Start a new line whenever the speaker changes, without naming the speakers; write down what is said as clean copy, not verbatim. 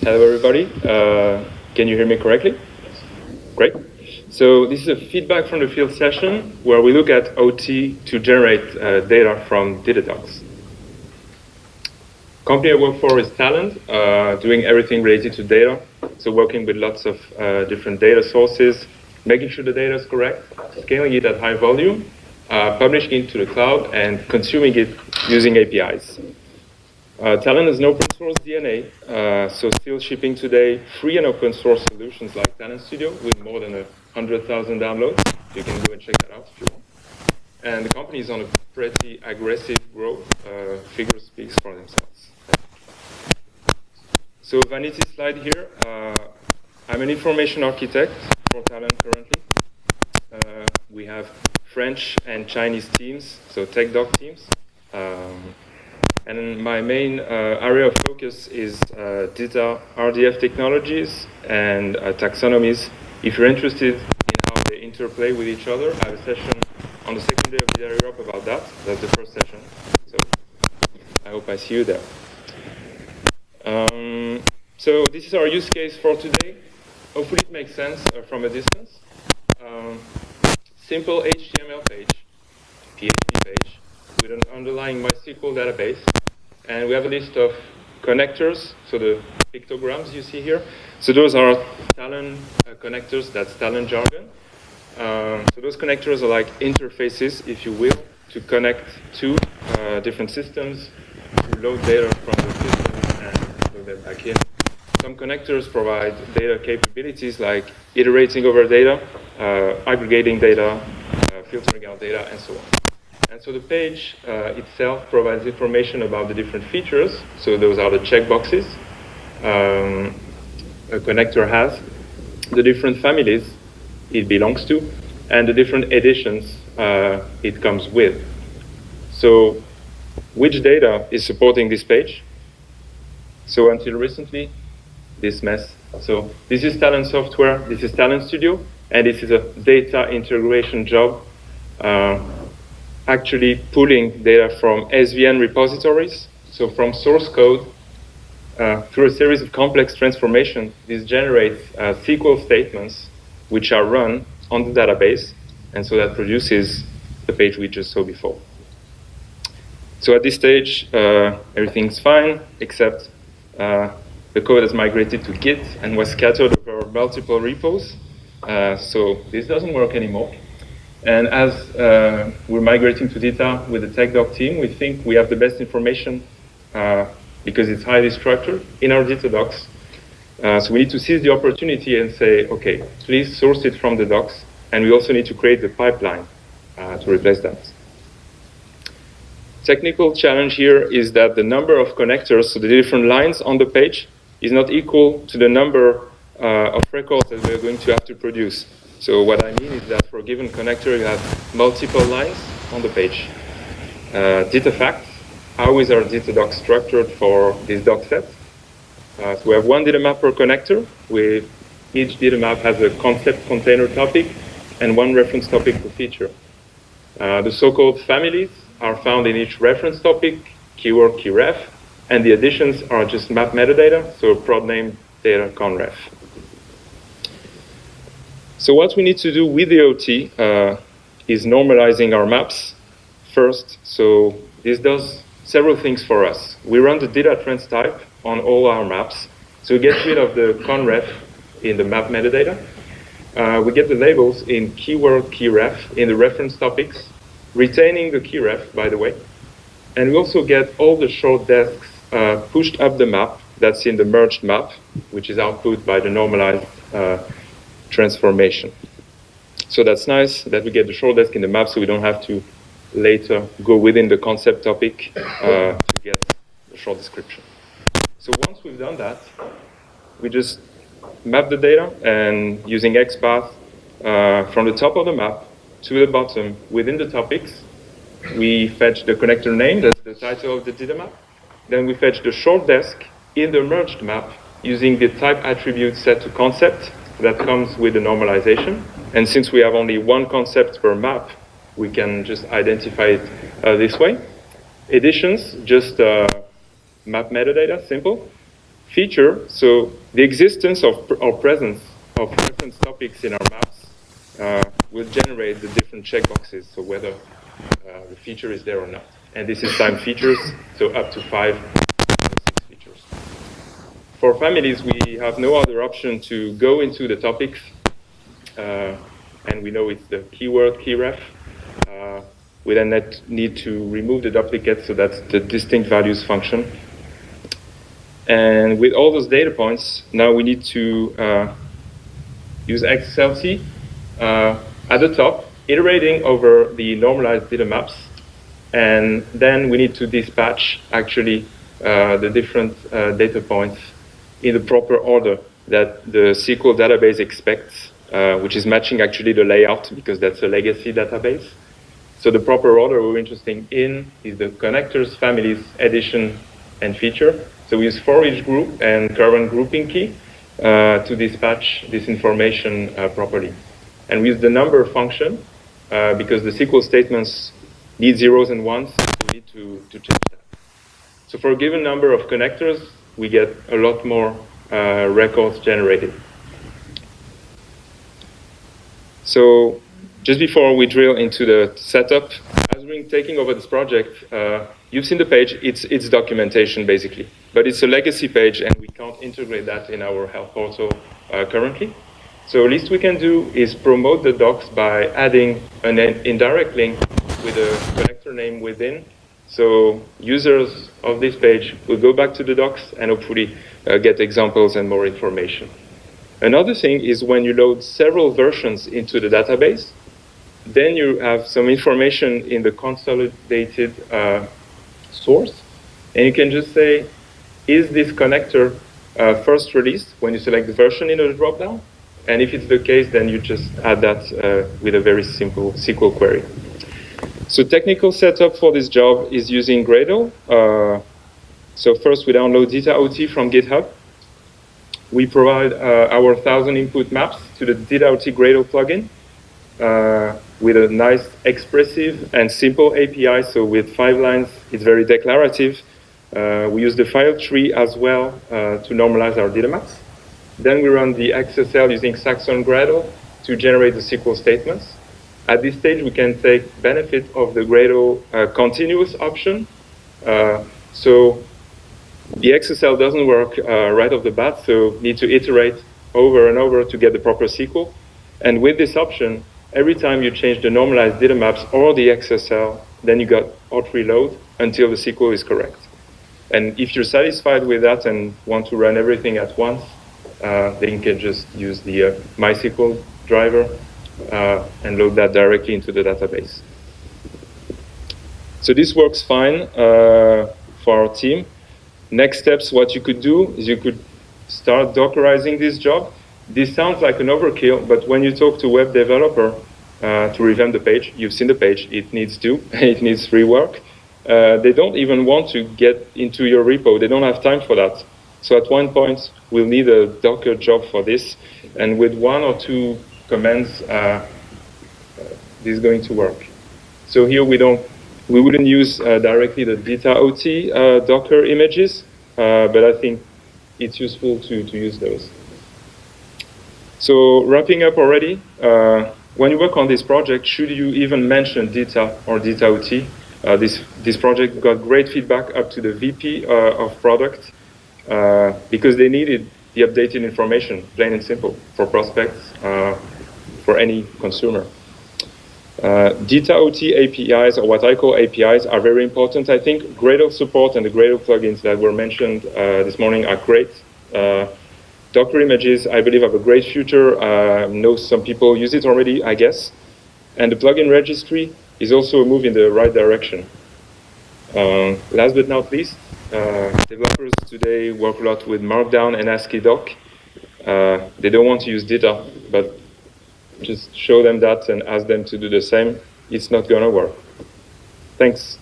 Hello, everybody. Can you hear me correctly? Yes. Great. So this is a feedback from the field session where we look at OT to generate data from DITA-docs. Company I work for is Talent, doing everything related to data. So working with lots of different data sources, making sure the data is correct, scaling it at high volume, publishing it to the cloud, and consuming it using APIs. Talent has an open source DNA, so still shipping today free and open source solutions like Talent Studio with more than 100,000 downloads. You can go and check that out if you want. And the company is on a pretty aggressive growth. Figures speak for themselves. So vanity slide here. I'm an information architect for Talent currently. We have French and Chinese teams, so tech doc teams. And my main area of focus is data RDF technologies and taxonomies. If you're interested in how they interplay with each other, I have a session on the second day of Data Europe about that. That's the first session. So I hope I see you there. So this is our use case for today. Hopefully it makes sense from a distance. Simple HTML page, PHP page, with an underlying MySQL database. And we have a list of connectors, so the pictograms you see here. So those are Talent connectors, that's Talent jargon. So those connectors are like interfaces, if you will, to connect to different systems, to load data from the system and load them back in. Some connectors provide data capabilities like iterating over data, aggregating data, filtering out data, and so on. And so the page itself provides information about the different features. So those are the checkboxes a connector has, the different families it belongs to, and the different editions it comes with. So which data is supporting this page? So until recently, this mess. So this is Talent software, this is Talent Studio, and this is a data integration job. Actually pulling data from SVN repositories, so from source code, through a series of complex transformations, this generates SQL statements which are run on the database, and so that produces the page we just saw before. So at this stage, everything's fine, except the code has migrated to Git and was scattered over multiple repos, so this doesn't work anymore. And as we're migrating to Dita with the tech doc team, we think we have the best information because it's highly structured in our Dita docs. So we need to seize the opportunity and say, okay, please source it from the docs. And we also need to create the pipeline to replace that. Technical challenge here is that the number of connectors, so the different lines on the page, is not equal to the number of records that we're going to have to produce. So what I mean is that for a given connector, you have multiple lines on the page. Data facts, how is our data doc structured for this doc set? So we have one data map per connector. With each data map has a concept container topic and one reference topic per feature. The so-called families are found in each reference topic, keyword, keyref, and the additions are just map metadata, so prod name, data, conref. So what we need to do with the OT is normalizing our maps first. So this does several things for us. We run the data trends type on all our maps. So we get rid of the conref in the map metadata. We get the labels in keyword, keyref in the reference topics, retaining the keyref, by the way. And we also get all the short desks pushed up the map that's in the merged map, which is output by the normalized transformation. So that's nice that we get the short desk in the map so we don't have to later go within the concept topic to get the short description. So once we've done that, we just map the data and using XPath from the top of the map to the bottom within the topics, we fetch the connector name, that's the title of the data map. Then we fetch the short desk in the merged map using the type attribute set to concept that comes with the normalization. And since we have only one concept per map, we can just identify it this way. Editions, just map metadata, simple. feature, so the existence of or presence of reference topics in our maps will generate the different checkboxes, so whether the feature is there or not. And this is time features, so up to 5 or 6 features. For families, we have no other option to go into the topics, and we know it's the keyword keyref. We then need to remove the duplicate, so that's the distinct values function. And with all those data points, now we need to use XSLT at the top, iterating over the normalized data maps. And then we need to dispatch, actually, the different data points in the proper order that the SQL database expects, which is matching, actually, the layout, because that's a legacy database. So the proper order we're interested in is the connectors, families, edition, and feature. So we use for each group and current grouping key to dispatch this information properly. And we use the number function because the SQL statements need zeros and ones, so we need to change that. So for a given number of connectors, we get a lot more records generated. So just before we drill into the setup, as we're taking over this project, you've seen the page. It's documentation, basically. But it's a legacy page, and we can't integrate that in our health portal currently. So the least we can do is promote the docs by adding an indirect link with a connector name within. So users of this page will go back to the docs and hopefully get examples and more information. Another thing is when you load several versions into the database, then you have some information in the consolidated source. And you can just say, is this connector first released when you select the version in the dropdown? And if it's the case, then you just add that with a very simple SQL query. So technical setup for this job is using Gradle. So first we download DITA-OT from GitHub. We provide our 1,000 input maps to the DITA-OT Gradle plugin with a nice expressive and simple API. So with 5 lines, it's very declarative. We use the file tree as well to normalize our data maps. Then we run the XSL using Saxon Gradle to generate the SQL statements. At this stage, we can take benefit of the Gradle continuous option. So the XSL doesn't work right off the bat, so need to iterate over and over to get the proper SQL. And with this option, every time you change the normalized data maps or the XSL, then you got auth reload until the SQL is correct. And if you're satisfied with that and want to run everything at once, then you can just use the MySQL driver and load that directly into the database. So this works fine for our team. Next steps, what you could do is you could start Dockerizing this job. This sounds like an overkill, but when you talk to web developer to revamp the page, you've seen the page, it needs rework. They don't even want to get into your repo. They don't have time for that. So at one point, we'll need a Docker job for this. And with 1 or 2 commands, this is going to work. So here we wouldn't use directly the DITA-OT Docker images, but I think it's useful to use those. So wrapping up already, when you work on this project, should you even mention DITA or DITA-OT? This project got great feedback up to the VP of product because they needed the updated information, plain and simple, for prospects, for any consumer. DITA-OT APIs, or what I call APIs, are very important. I think Gradle support and the Gradle plugins that were mentioned this morning are great. Docker images, I believe, have a great future. I know some people use it already, I guess. And the plugin registry is also a move in the right direction. Last but not least, developers today work a lot with Markdown and ASCII doc. They don't want to use DITA, but just show them that and ask them to do the same. It's not going to work. Thanks.